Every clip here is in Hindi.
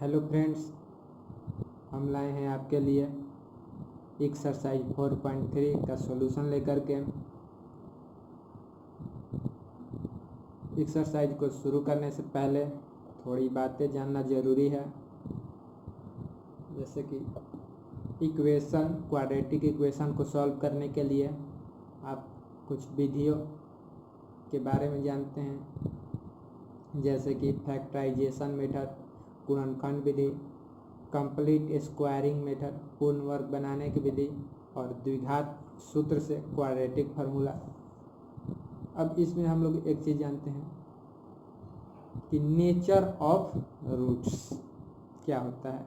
हेलो फ्रेंड्स, हम लाए हैं आपके लिए एक्सरसाइज 4.3 का सॉल्यूशन लेकर के। एक्सरसाइज को शुरू करने से पहले थोड़ी बातें जानना ज़रूरी है, जैसे कि क्वाड्रेटिक इक्वेशन को सॉल्व करने के लिए आप कुछ विधियों के बारे में जानते हैं, जैसे कि फैक्टराइजेशन मेथड, गुणनखंड विधि, कंप्लीट स्क्वायरिंग मेथड, पूर्ण वर्ग बनाने की विधि और द्विघात सूत्र से क्वाड्रेटिक फार्मूला। अब इसमें हम लोग एक चीज़ जानते हैं कि नेचर ऑफ रूट्स क्या होता है।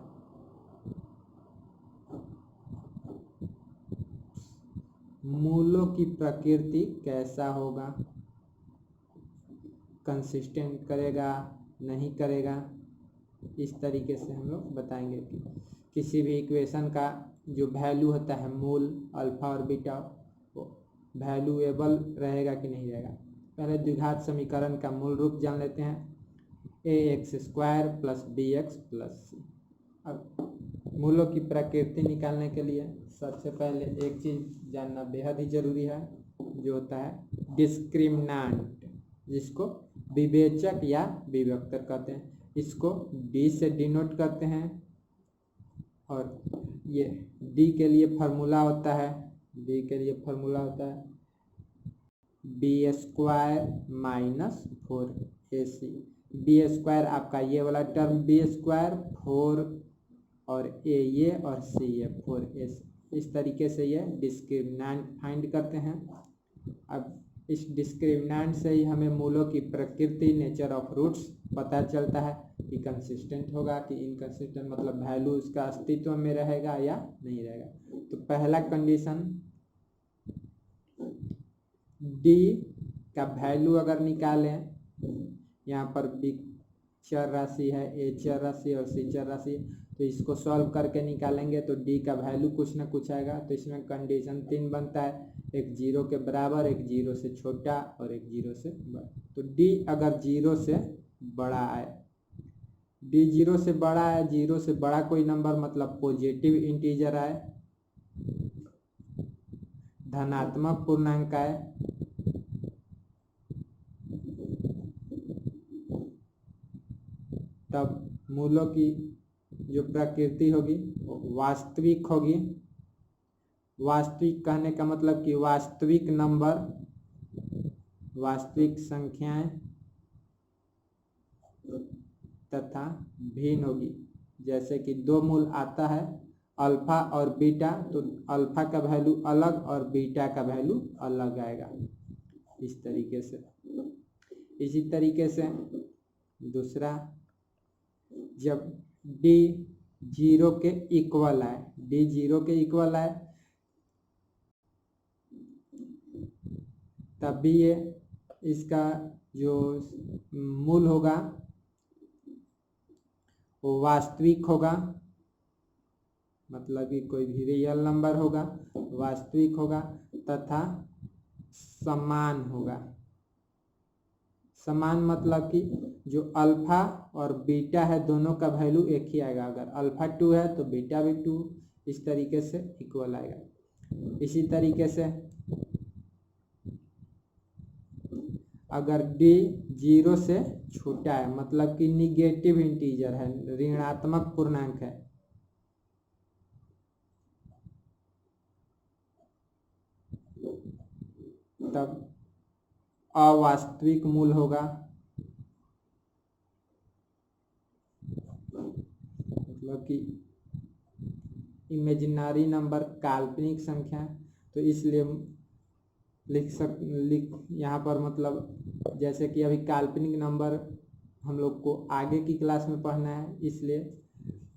मूलों की प्रकृति कैसा होगा, कंसिस्टेंट करेगा नहीं करेगा, इस तरीके से हम लोग बताएंगे कि किसी भी इक्वेशन का जो वैल्यू होता है मूल अल्फा और बीटा, वो वैल्यूएबल रहेगा कि नहीं रहेगा। पहले द्विघात समीकरण का मूल रूप जान लेते हैं, ax² + bx + c। अब मूलों की प्रकृति निकालने के लिए सबसे पहले एक चीज़ जानना बेहद ही जरूरी है, जो होता है डिस्क्रिमिनेंट, जिसको विवेचक या विभक्तर कहते हैं। इसको d से डिनोट करते हैं और ये d के लिए फार्मूला होता है, b² - 4ac। b² आपका ये वाला टर्म b², 4 और a ये और c ये 4ac। इस तरीके से ये डिस्क्रिमिनेंट फाइंड करते हैं। अब इस डिस्क्रिमिनेंट से ही हमें मूलों की प्रकृति, नेचर ऑफ रूट्स पता चलता है कि कंसिस्टेंट होगा कि इनकंसिस्टेंट, मतलब वैल्यू उसका अस्तित्व में रहेगा या नहीं रहेगा। तो पहला कंडीशन, d का वैल्यू अगर निकालें, यहाँ पर b चर राशि है, a चर राशि और c चर राशि, तो इसको सॉल्व करके निकालेंगे तो d का वैल्यू कुछ ना कुछ आएगा। तो इसमें कंडीशन 3 बनता है, एक 0 के बराबर, एक 0 से छोटा और एक 0 से बड़ा। तो d अगर 0 से बड़ा आए, d 0 से बड़ा है, 0 से बड़ा कोई नंबर मतलब पॉजिटिव इंटीजर आए, धनात्मक पूर्णांक आए, तब मूलों की जो प्रकृति होगी वो वास्तविक होगी। वास्तविक कहने का मतलब कि वास्तविक नंबर, वास्तविक संख्याएं तथा भिन्न होगी। जैसे कि दो मूल आता है अल्फा और बीटा, तो अल्फा का वैल्यू अलग और बीटा का वैल्यू अलग आएगा, इस तरीके से। इसी तरीके से दूसरा, जब d 0 के इक्वल आए, d 0 के इक्वल आए, तब भी ये इसका जो मूल होगा वो वास्तविक होगा, मतलब कि कोई भी रियल नंबर होगा, वास्तविक होगा तथा समान होगा। समान मतलब कि जो अल्फा और बीटा है दोनों का वैल्यू एक ही आएगा। अगर अल्फा 2 है तो बीटा भी 2, इस तरीके से इक्वल आएगा। इसी तरीके से अगर d 0 से छोटा है, मतलब कि निगेटिव इंटीजर है, ऋणात्मक पूर्णांक है, तब अवास्तविक मूल होगा, मतलब कि इमेजिनरी नंबर, काल्पनिक संख्या। तो इसलिए यहाँ पर मतलब जैसे कि अभी काल्पनिक नंबर हम लोग को आगे की क्लास में पढ़ना है, इसलिए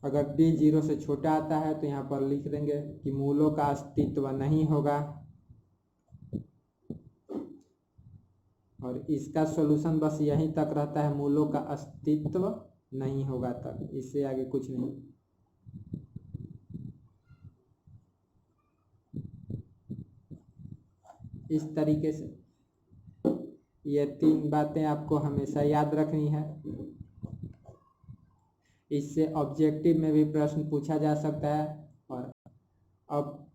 अगर d 0 से छोटा आता है तो यहाँ पर लिख देंगे कि मूलों का अस्तित्व नहीं होगा। और इसका सॉल्यूशन बस यहीं तक रहता है, मूलों का अस्तित्व नहीं होगा तक, इससे आगे कुछ नहीं। इस तरीके से ये 3 बातें आपको हमेशा याद रखनी है। इससे ऑब्जेक्टिव में भी प्रश्न पूछा जा सकता है। और अब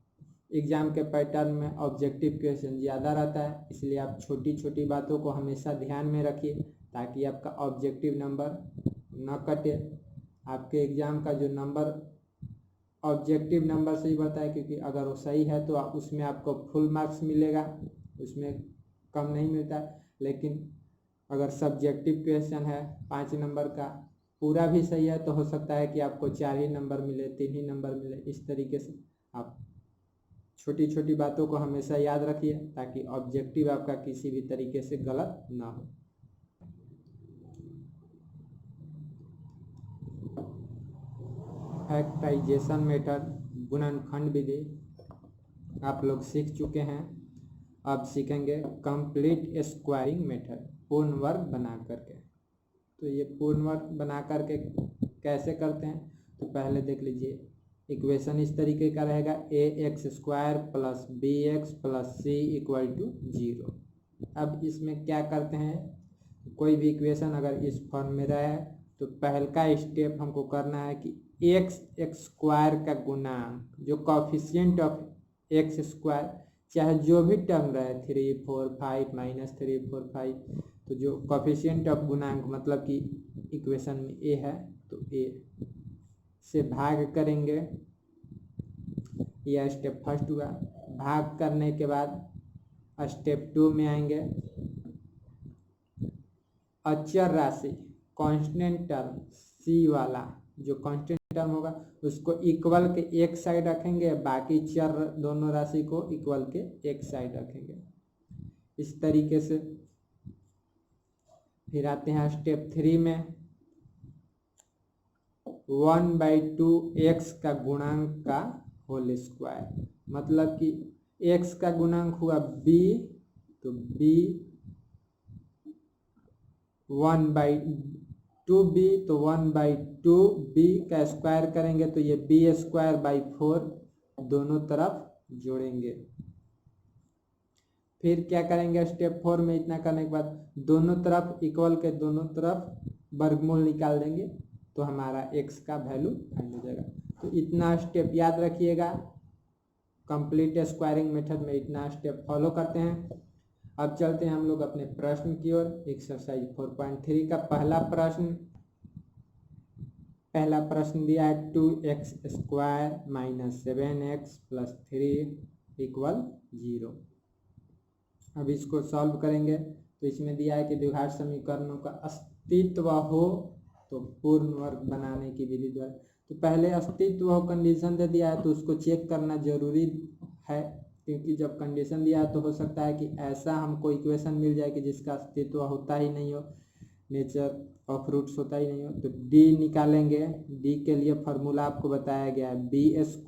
एग्ज़ाम के पैटर्न में ऑब्जेक्टिव क्वेश्चन ज़्यादा रहता है, इसलिए आप छोटी छोटी बातों को हमेशा ध्यान में रखिए ताकि आपका ऑब्जेक्टिव नंबर न कटे। आपके एग्ज़ाम का जो नंबर ऑब्जेक्टिव नंबर से ही बढ़ता है, क्योंकि अगर वो सही है तो उसमें आपको फुल मार्क्स मिलेगा, उसमें कम नहीं मिलता है। लेकिन अगर सब्जेक्टिव क्वेश्चन है 5 नंबर का, पूरा भी सही है तो हो सकता है कि आपको 4 ही नंबर मिले, 3 ही नंबर मिले। इस तरीके से आप छोटी छोटी बातों को हमेशा याद रखिए ताकि ऑब्जेक्टिव आपका किसी भी तरीके से गलत ना हो। फैक्टराइजेशन मेथड, गुणनखंड विधि आप लोग सीख चुके हैं। अब सीखेंगे कंप्लीट स्क्वायरिंग मेथड, पूर्ण वर्ग बना करके। तो ये पूर्ण वर्ग बना करके कैसे करते हैं, तो पहले देख लीजिए। इक्वेशन इस तरीके का रहेगा, ax² plus bx plus c equal to 0। अब इसमें क्या करते हैं, कोई भी इक्वेशन अगर इस फॉर्म में रहे तो पहल का स्टेप हमको करना है कि x² का गुणांक, जो कॉफिशिएंट ऑफ x², चाहे जो भी टर्म रहे 3, 4, 5, -3, 4, 5, तो जो कॉफिशिएंट ऑफ गुणांक मतलब कि इक्वेशन में a है तो a से भाग करेंगे। यह स्टेप फर्स्ट हुआ। भाग करने के बाद स्टेप 2 में आएंगे। अचर राशि कांस्टेंट टर्म c वाला, जो कांस्टेंट टर्म होगा उसको इक्वल के एक साइड रखेंगे, बाकी चर दोनों राशि को इक्वल के एक साइड रखेंगे। इस तरीके से फिर आते हैं स्टेप 3 में। 1/2 x का गुणांक का होल स्क्वायर, मतलब कि x का गुणांक हुआ b, तो b 1/2b, तो 1/2b का स्क्वायर करेंगे तो ये b²/4 दोनों तरफ जोड़ेंगे। फिर क्या करेंगे स्टेप 4 में, इतना करने के बाद दोनों तरफ इक्वल के दोनों तरफ वर्गमूल निकाल देंगे तो हमारा x का वैल्यू फाइंड हो जाएगा। तो इतना स्टेप याद रखिएगा। कंप्लीट स्क्वायरिंग मेथड में इतना स्टेप फॉलो करते हैं। अब चलते हैं हम लोग अपने प्रश्न की ओर। एक्सरसाइज 4.3 का पहला प्रश्न दिया है 2x² - 7x + 3 = 0। अब इसको सॉल्व करेंगे तो इसमें दिया है कि द्विघात समीकरणों का अस्तित्व हो तो पूर्ण वर्ग बनाने की विधि द्वारा। तो पहले अस्तित्व हो कंडीशन दे दिया है तो उसको चेक करना जरूरी है, क्योंकि जब कंडीशन दिया है तो हो सकता है कि ऐसा हमको इक्वेशन मिल जाए कि जिसका अस्तित्व होता ही नहीं हो, नेचर ऑफ रूट्स होता ही नहीं हो। तो डी निकालेंगे। डी के लिए फार्मूला आपको बताया गया है b² -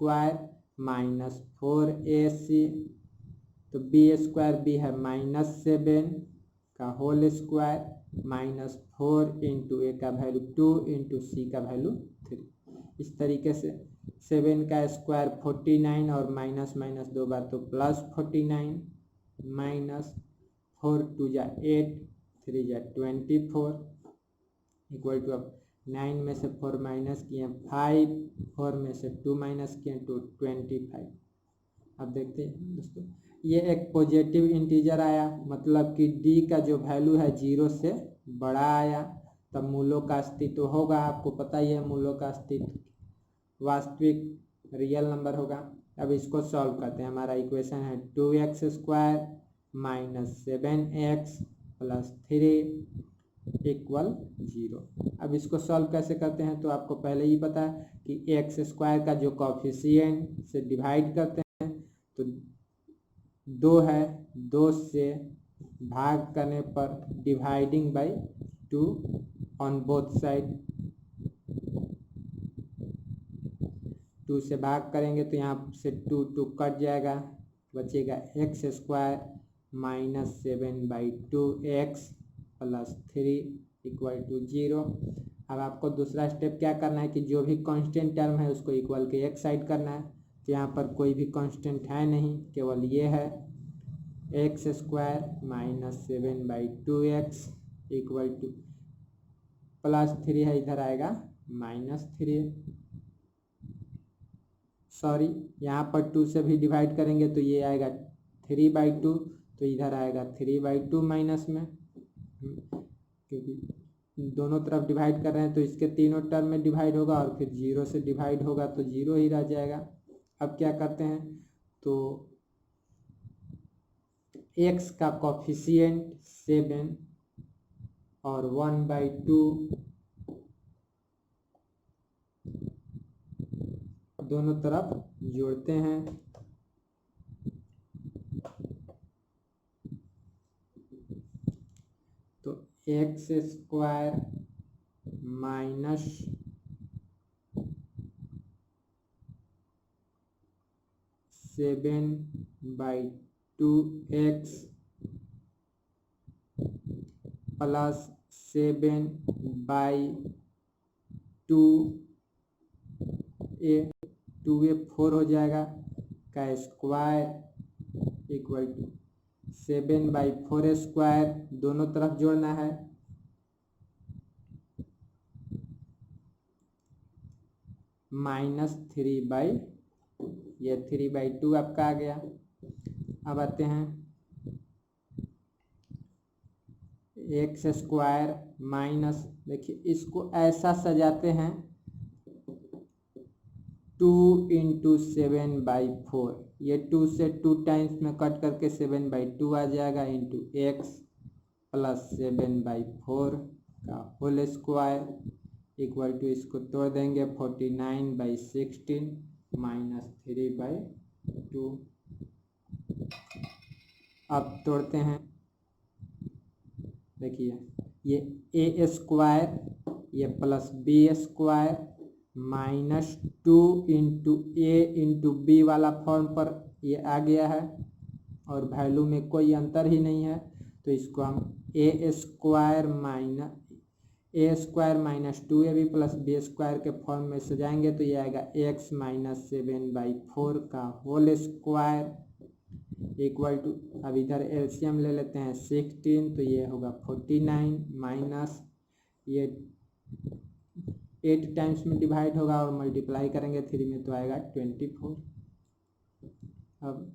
4ac, तो b² है -7 का होल स्क्वायर -4 × a का वैल्यू 2 × c का वैल्यू 3। इस तरीके से 7 का स्क्वायर 49 और माइनस माइनस 2 बार तो +49 -4 2 जा 8 3 जा 24 इक्वल टू, अब 9 में से 4 माइनस किए 5, 4 में से 2 माइनस किए तो 25। अब देखते हैं दोस्तों, ये एक पॉजिटिव इंटीजर आया, मतलब कि डी का जो वैल्यू है 0 से बड़ा आया, तब मूलों का अस्तित्व होगा। आपको पता ही है मूलों का अस्तित्व वास्तविक रियल नंबर होगा। अब इसको सॉल्व करते हैं। हमारा इक्वेशन है 2x² - 7x + 3 = 0। अब इसको सॉल्व कैसे करते हैं, तो आपको पहले ही पता है कि x² का जो कॉफिशिएंट से डिवाइड करते हैं तो 2 है, 2 से भाग करने पर dividing by 2 on both side, 2 से भाग करेंगे तो यहाँ से 2 कट जाएगा, बचेगा x² - 7/2x + 3 = 0। अब आपको दूसरा स्टेप क्या करना है कि जो भी कांस्टेंट टर्म है उसको इक्वल के एक साइड करना है। तो यहाँ पर कोई भी कांस्टेंट है नहीं, केवल ये है x² - 7/2x = +3 है, इधर आएगा -3। सॉरी, यहाँ पर 2 से भी डिवाइड करेंगे तो ये आएगा 3/2, तो इधर आएगा 3/2 माइनस में, क्योंकि दोनों तरफ डिवाइड कर रहे हैं तो इसके तीनों टर्म में डिवाइड होगा और फिर 0 से डिवाइड होगा तो 0 ही रह जाएगा। अब क्या करते हैं, तो x का कोफिशिएंट 7 और 1/2 दोनों तरफ जोड़ते हैं। तो x² minus 7/2x plus 7/2a 4 हो जाएगा का स्क्वायर इक्वल टू 7/4² दोनों तरफ जोड़ना है, -3/2, ये 3/2 आपका आ गया। अब आते हैं x² माइनस, देखिए इसको ऐसा सजाते हैं 2 × 7/4, ये 2 से 2 टाइम्स में कट करके 7/2 आ जाएगा इंटू x प्लस 7/4 का होल स्क्वायर इक्वल टू, इसको तोड़ देंगे 49/16 -3/2। अब तोड़ते हैं, देखिए ये a² ये प्लस b² -2 × a × b वाला फॉर्म पर ये आ गया है और वैल्यू में कोई अंतर ही नहीं है, तो इसको हम a² - 2ab प्लस b² के फॉर्म में सजाएंगे तो ये आएगा x - 7/4 का होल स्क्वायर इक्वल टू, अब इधर एलसीएम ले लेते हैं 16, तो ये होगा 49 माइनस ये 8 टाइम्स में डिवाइड होगा और मल्टीप्लाई करेंगे 3 में तो आएगा 24। अब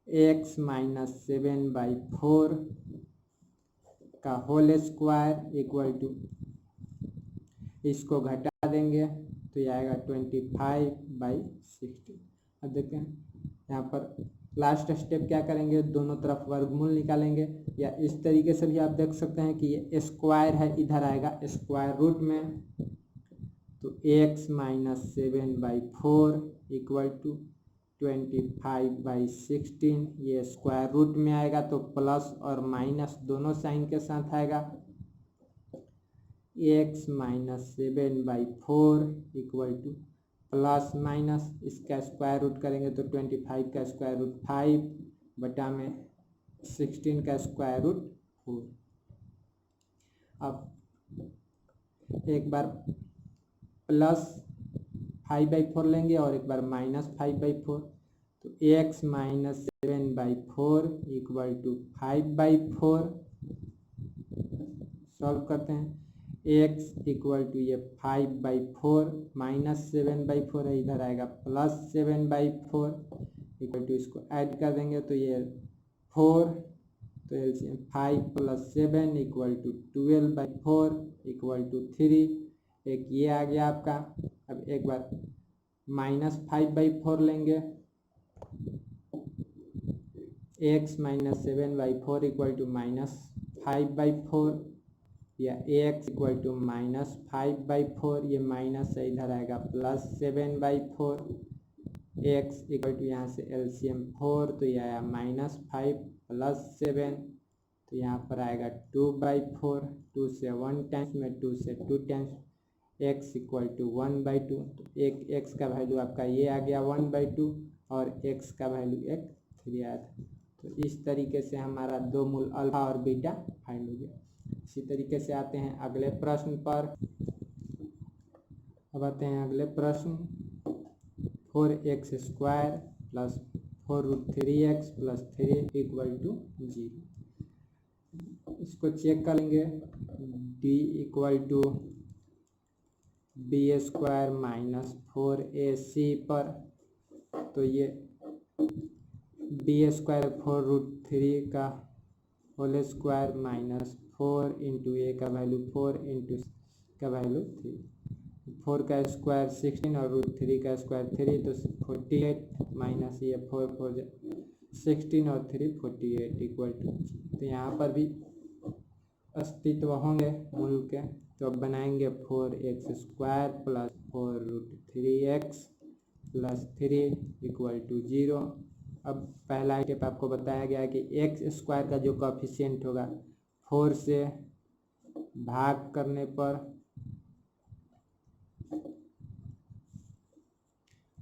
x - 7/4 का होल स्क्वायर इक्वल टू, इसको घटा देंगे तो ये आएगा 25/16। अब देखते हैं यहाँ पर लास्ट स्टेप क्या करेंगे, दोनों तरफ वर्गमूल निकालेंगे, या इस तरीके से भी आप देख सकते हैं कि ये स्क्वायर है, इधर आएगा स्क्वायर रूट में, तो x - 7/4 इक्वल टू 25/16, ये स्क्वायर रूट में आएगा तो प्लस और माइनस दोनों साइन के साथ आएगा, x - 7/4 equal two plus minus इसका स्क्वायर रूट करेंगे तो 25 का स्क्वायर रूट 5 बटा में 16 का स्क्वायर रूट 4। अब एक बार प्लस 5/4 लेंगे और एक बार -5/4, तो x - 7/4 इक्वल टू 5/4 सॉल्व करते हैं, x इक्वल टू ये 5/4 -7/4 है, इधर आएगा +7/4 इक्वल टू, इसको ऐड कर देंगे तो ये 4, तो LCM 5 + 7 equal to 12/4 equal to 3, एक ये आ गया आपका। अब एक बार -5/4 लेंगे, x - 7/4 इक्वल टू -5/4 या ax इक्वल टू -5/4, ये माइनस है, इधर आएगा +7/4, x इक्वल टू यहाँ से एलसीएम 4, तो ये आया -5 + 7, तो यहाँ पर आएगा 2/4, 2 से 1 टाइम्स में 2 से 2 टाइम्स, x इक्वल टू 1/2, तो एक x का वैल्यू आपका ये आ गया 1/2 और x का वैल्यू 3 आया था। तो इस तरीके से हमारा दो मूल अल्फा और बीटा फाइंड हो गया। इसी तरीके से आते हैं अगले प्रश्न पर। अब आते हैं अगले प्रश्न, 4x² + 4√3x + 3 इक्वल टू 0। इसको चेक करेंगे, d equal to b² minus 4ac पर, तो ये b² 4√3 का होल स्क्वायर माइनस 4 इंटू ए का वैल्यू 4 इंटू का वैल्यू 3, 4 का स्क्वायर 16 और √3 का स्क्वायर 3, तो 48 माइनस ये 4 4 16 और 3 48 इक्वल टू, तो यहाँ पर भी अस्तित्व होंगे मूल के, तो अब बनाएंगे 4x² plus 4√3x plus 3 equal to 0। अब पहला स्टेप आपको बताया गया है कि x² का जो कोएफिशिएंट होगा 4 से भाग करने पर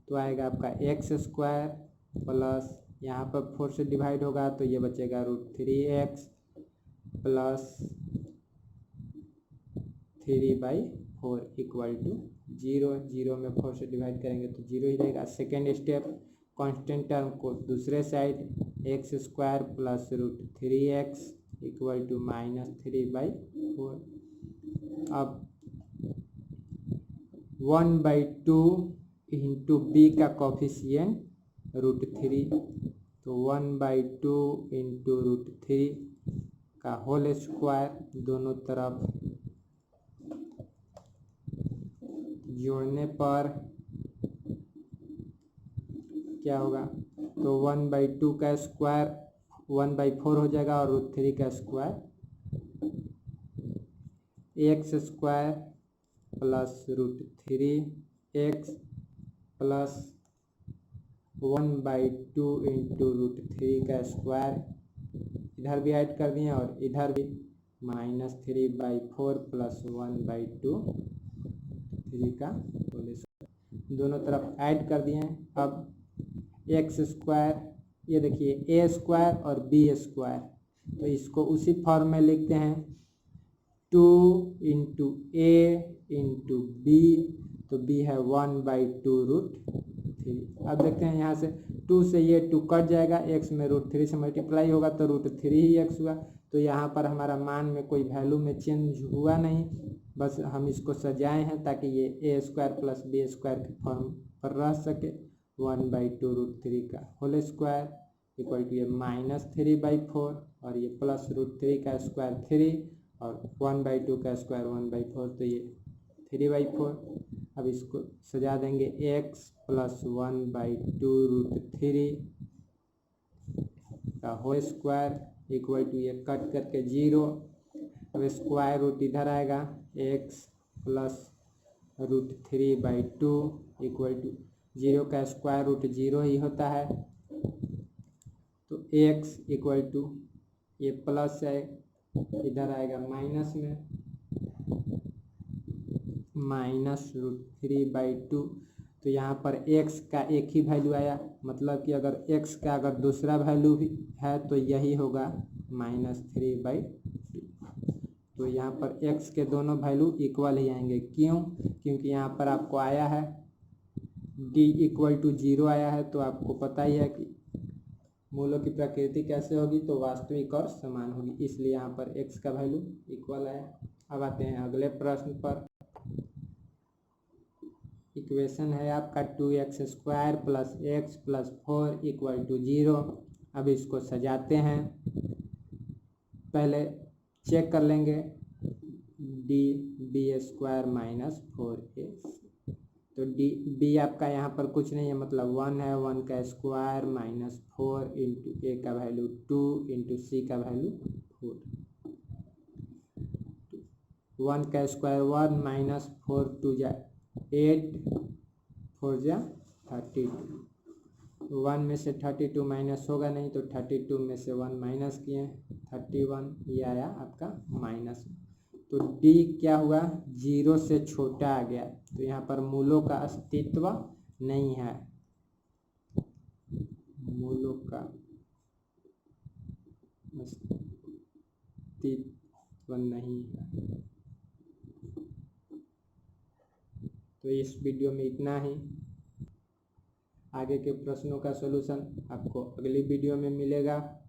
तो आएगा आपका x² प्लस यहाँ पर 4 से डिवाइड होगा तो ये बचेगा √3x प्लस 3/4 इक्वल टू 0। 0 में 4 से डिवाइड करेंगे तो 0 ही रहेगा। सेकेंड स्टेप, कांस्टेंट टर्म को दूसरे side x² plus √3x equal to minus 3/4। अब 1/2 इंटू b का कोफिशिएंट √3, तो 1/2 इंटू √3 का होल स्क्वायर दोनों तरफ जोड़ने पर क्या होगा, तो 1/2 का स्क्वायर 1/4 हो जाएगा और √3 का square x² plus √3x plus 1/2 into √3 का स्क्वायर, इधर भी ऐड कर दिए और इधर भी माइनस 3/4 प्लस 1/2 3 का होल स्क्वायर, दोनों तरफ ऐड कर दिए। अब x², ये देखिए a² और b², तो इसको उसी फॉर्म में लिखते हैं 2 इंटू a इंटू b, तो b है 1/2 √3। अब देखते हैं यहाँ से 2 से ये 2 कट जाएगा, x में √3 से मल्टीप्लाई होगा तो √3 ही x हुआ, तो यहाँ पर हमारा मान में कोई वैल्यू में चेंज हुआ नहीं, बस हम इसको सजाए हैं ताकि ये a² प्लस b² के फॉर्म पर रह सके। 1/2 √3 का होल स्क्वायर इक्वल टू ये माइनस 3/4 और ये प्लस √3 का स्क्वायर 3 और 1/2 का स्क्वायर 1/4, तो ये 3/4। अब इसको सजा देंगे x प्लस 1/2 √3 का होल स्क्वायर इक्वल टू ये कट करके 0। अब स्क्वायर रूट इधर आएगा, x प्लस √3/2 इक्वल टू 0 का स्क्वायर रूट 0 ही होता है, तो x इक्वल टू ये प्लस है इधर आएगा माइनस में, माइनस √3/2, तो यहाँ पर x का एक ही वैल्यू आया, मतलब कि अगर x का अगर दूसरा वैल्यू भी है तो यही होगा -3/2, तो यहाँ पर x के दोनों वैल्यू इक्वल ही आएंगे। क्यों? क्योंकि यहाँ पर आपको आया है d इक्वल टू 0 आया है, तो आपको पता ही है कि मूलों की प्रकृति कैसे होगी, तो वास्तविक और समान होगी, इसलिए यहाँ पर x का वैल्यू इक्वल आया। अब आते हैं अगले प्रश्न पर। इक्वेशन है आपका 2x² plus x plus 4 equal to 0। अब इसको सजाते हैं, पहले चेक कर लेंगे b² माइनस 4a, तो b आपका यहाँ पर कुछ नहीं है, मतलब 1 है, 1 का स्क्वायर माइनस 4 इंटू a का वैल्यू 2 इंटू c का वैल्यू 4, 1 का स्क्वायर 1 माइनस 4 2 जा 8 4 जा 32, 1 में से 32 माइनस होगा नहीं, तो 32 में से 1 माइनस किए 31, ये आया आपका माइनस। तो d क्या हुआ, 0 से छोटा आ गया, तो यहाँ पर मूलों का अस्तित्व नहीं है, मूलों का अस्तित्व नहीं है। तो इस वीडियो में इतना ही, आगे के प्रश्नों का सलूशन आपको अगली वीडियो में मिलेगा।